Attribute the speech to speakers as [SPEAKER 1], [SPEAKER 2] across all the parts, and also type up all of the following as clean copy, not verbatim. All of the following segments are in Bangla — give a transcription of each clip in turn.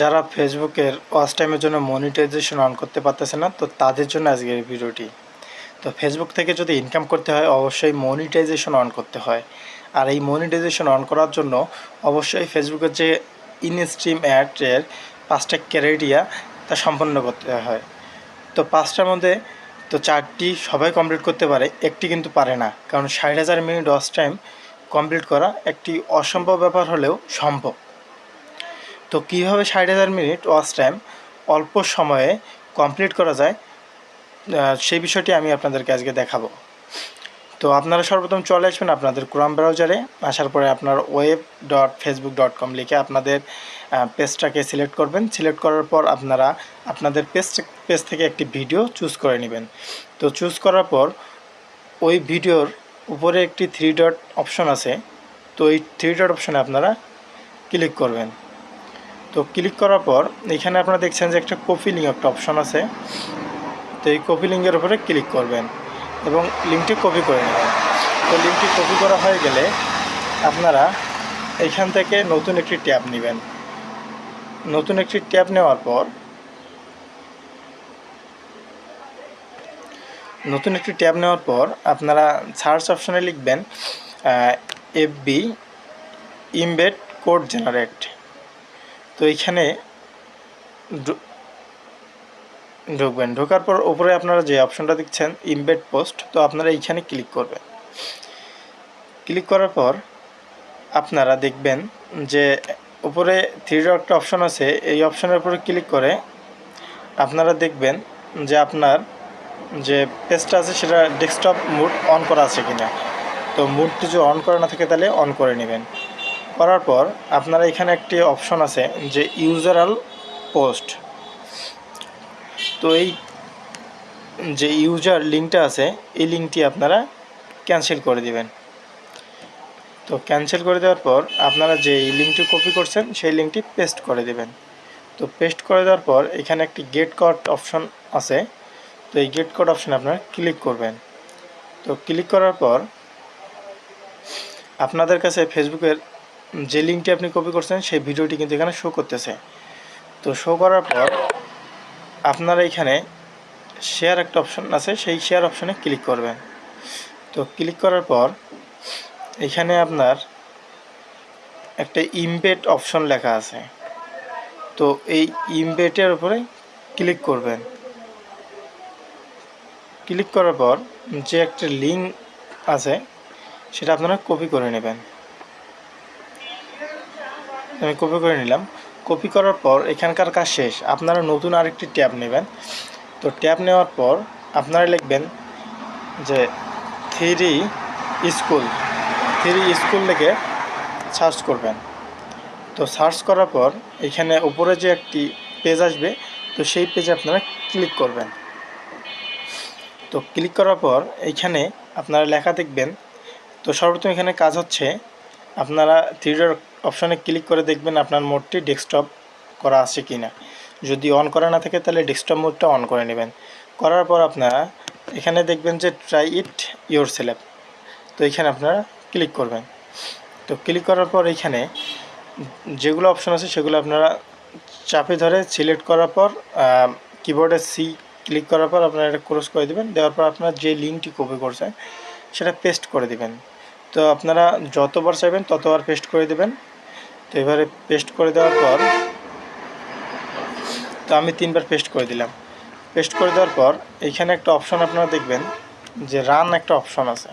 [SPEAKER 1] যারা ফেসবুকের ওয়াচ টাইমের জন্য মনিটাইজেশন অন করতে পারতেছে না, তো তাদের জন্য আজকের এই ভিডিওটি। তো ফেসবুক থেকে যদি ইনকাম করতে হয় অবশ্যই মনিটাইজেশন অন করতে হয়। আর এই মনিটাইজেশন অন করার জন্য অবশ্যই ফেসবুকের যে ইন স্ট্রিম অ্যাডের 5টা ক্রাইটেরিয়া তা সম্পন্ন করতে হয়। তো 5টার মধ্যে তো 4টি সবাই কমপ্লিট করতে পারে, একটি কিন্তু পারে না, কারণ 60,000 মিনিট ওয়াচ টাইম কমপ্লিট করা একটি অসম্ভব ব্যাপার হলেও সম্ভব। তো কীভাবে 60,000 মিনিট ওয়াচ টাইম অল্প সময়ে কমপ্লিট করা যায় সেই বিষয়টি আমি আপনাদেরকে আজকে দেখাবো। তো আপনারা সর্বপ্রথম চলে আসবেন আপনাদের ক্রোম ব্রাউজারে। আসার পরে আপনার web.facebook.com লিখে আপনাদের পেজটাকে সিলেক্ট করবেন। সিলেক্ট করার পর আপনারা আপনাদের পেজ থেকে একটি ভিডিও চুজ করে নেবেন। তো চুজ করার পর ওই ভিডিওর উপরে একটি 3 ডট অপশন আছে, তো এই 3 ডট অপশনে আপনারা ক্লিক করবেন। তো ক্লিক করার পর এখানে আপনারা দেখছেন যে একটা কপি লিঙ্ক একটা অপশন আছে, তো এই কপি লিঙ্কের উপরে ক্লিক করবেন এবং লিঙ্কটি কপি করে নেবেন। তো লিঙ্কটি কপি করা হয়ে গেলে আপনারা এখান থেকে নতুন একটি ট্যাব নেবেন। নতুন একটি ট্যাব নেওয়ার পর আপনারা সার্চ অপশনে লিখবেন FB ইমবেড কোড জেনারেট। তো এইখানে ঢুকবেন। ঢোকার পর উপরে আপনারা যে অপশনটা দেখছেন ইমবেড পোস্ট, তো আপনারা এইখানে ক্লিক করবেন। ক্লিক করার পর আপনারা দেখবেন যে উপরে 3 ডট একটা অপশন আছে, এই অপশনের উপরে ক্লিক করে আপনারা দেখবেন যে আপনার যে পেজটা আছে সেটা ডেস্কটপ মুড অন করা আছে কিনা। তো মুডটি যদি অন করা না থাকে তাহলে অন করে নেবেন। করার পর আপনারা এখানে একটি অপশন আছে যে ইউজারাল পোস্ট, তো এই যে ইউজার লিঙ্কটা আছে এই লিঙ্কটি আপনারা ক্যান্সেল করে দিবেন। তো ক্যান্সেল করে দেওয়ার পর আপনারা যে এই লিঙ্কটি কপি করছেন সেই লিঙ্কটি পেস্ট করে দেবেন। তো পেস্ট করে দেওয়ার পর এখানে একটি গেট কোড অপশন আছে, তো এই গেট কোড অপশনে আপনারা ক্লিক করবেন। তো ক্লিক করার পর আপনাদের কাছে ফেসবুকের যে লিঙ্কটি আপনি কপি করছেন সেই ভিডিওটি কিন্তু এখানে শো করতেছে। তো শো করার পর আপনারা এখানে শেয়ার একটা অপশন আছে, সেই শেয়ার অপশনে ক্লিক করবেন। তো ক্লিক করার পর এখানে আপনার একটা ইমবেড অপশন লেখা আছে, তো এই ইমবেডের উপরে ক্লিক করবেন। ক্লিক করার পর যে একটা লিঙ্ক আছে সেটা আপনারা কপি করে নেবেন। আমি কপি করে নিলাম। কপি করার পর এখানকার কাজ শেষ। আপনারা নতুন আরেকটি ট্যাব নেবেন। তো ট্যাব নেওয়ার পর আপনারা লিখবেন যে 3 স্কুল লিখে সার্চ করবেন। তো সার্চ করার পর এখানে উপরে যে একটি পেজ আসবে, তো সেই পেজে আপনারা ক্লিক করবেন। তো ক্লিক করার পর এইখানে আপনারা লেখা দেখবেন। তো সর্বপ্রথম এখানে কাজ হচ্ছে আপনারা 3 ডট অপশনে ক্লিক করে দেখবেন আপনার মোডটি ডেস্কটপ করা আছে কি না। যদি অন করা না থাকে তাহলে ডেস্কটপ মোডটা অন করে নেবেন। করার পর আপনারা এখানে দেখবেন যে ট্রাই ইট ইয়োরসেলফ, তো এখানে আপনারা ক্লিক করবেন। তো ক্লিক করার পর এখানে যেগুলো অপশন আছে সেগুলো আপনারা চাপে ধরে সিলেক্ট করার পর কিবোর্ডে সি ক্লিক করার পর আপনারা এটা ক্রস করে দেবেন। দেওয়ার পর আপনারা যে লিঙ্কটি কপি করছেন সেটা পেস্ট করে দেবেন। তো আপনারা যতবার চাইবেন ততবার পেস্ট করে দেবেন। তো এবারে পেস্ট করে দেওয়ার পর তো আমি 3বার পেস্ট করে দিলাম। পেস্ট করে দেওয়ার পর এইখানে একটা অপশন আপনারা দেখবেন যে রান একটা অপশন আছে,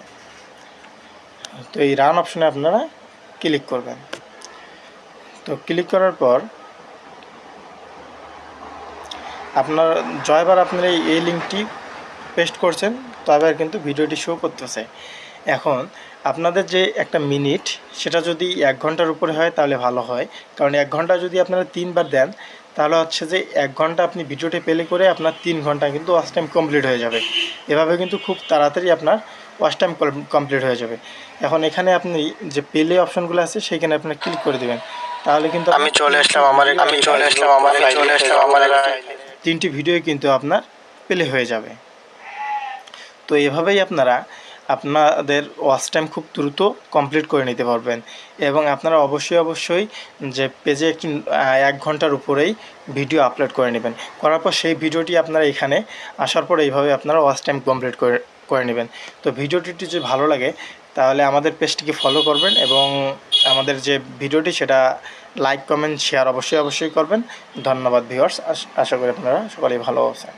[SPEAKER 1] তো এই রান অপশনে আপনারা ক্লিক করবেন। তো ক্লিক করার পর আপনার জয়বার আপনারা এই লিঙ্কটি পেস্ট করছেন, তো এবার কিন্তু ভিডিওটি শো করতেছে। এখন আপনাদের যে একটা মিনিট সেটা যদি 1 ঘন্টার উপরে হয় তাহলে ভালো হয়, কারণ 1 ঘন্টা যদি আপনারা 3বার দেন তাহলে হচ্ছে যে 1 ঘন্টা আপনি ভিডিওটি প্লে করে আপনার 3 ঘন্টা কিন্তু ওয়াচ টাইম কমপ্লিট হয়ে যাবে। এভাবে কিন্তু খুব তাড়াতাড়ি আপনার ওয়াচ টাইম কমপ্লিট হয়ে যাবে। এখন এখানে আপনি যে প্লে অপশনগুলো আছে সেখানে আপনারা ক্লিক করে দেবেন, তাহলে কিন্তু আমি চলে আসলাম আমার 3টি ভিডিও কিন্তু আপনার প্লে হয়ে যাবে। তো এভাবেই আপনারা আপনাদের ওয়াচ টাইম খুব দ্রুত কমপ্লিট করে নিতে পারবেন। এবং আপনারা অবশ্যই যে পেজে একটি 1 ঘন্টার উপরেই ভিডিও আপলোড করে নেবেন। করার পর সেই ভিডিওটি আপনারা এখানে আসার পর এইভাবে আপনারা ওয়াচ টাইম কমপ্লিট করে নেবেন। তো ভিডিওটি যদি ভালো লাগে তাহলে আমাদের পেজটিকে ফলো করবেন এবং আমাদের যে ভিডিওটি সেটা লাইক, কমেন্ট, শেয়ার অবশ্যই করবেন। ধন্যবাদ ভিউয়ার্স। আশা করি আপনারা সকলেই ভালো আছেন।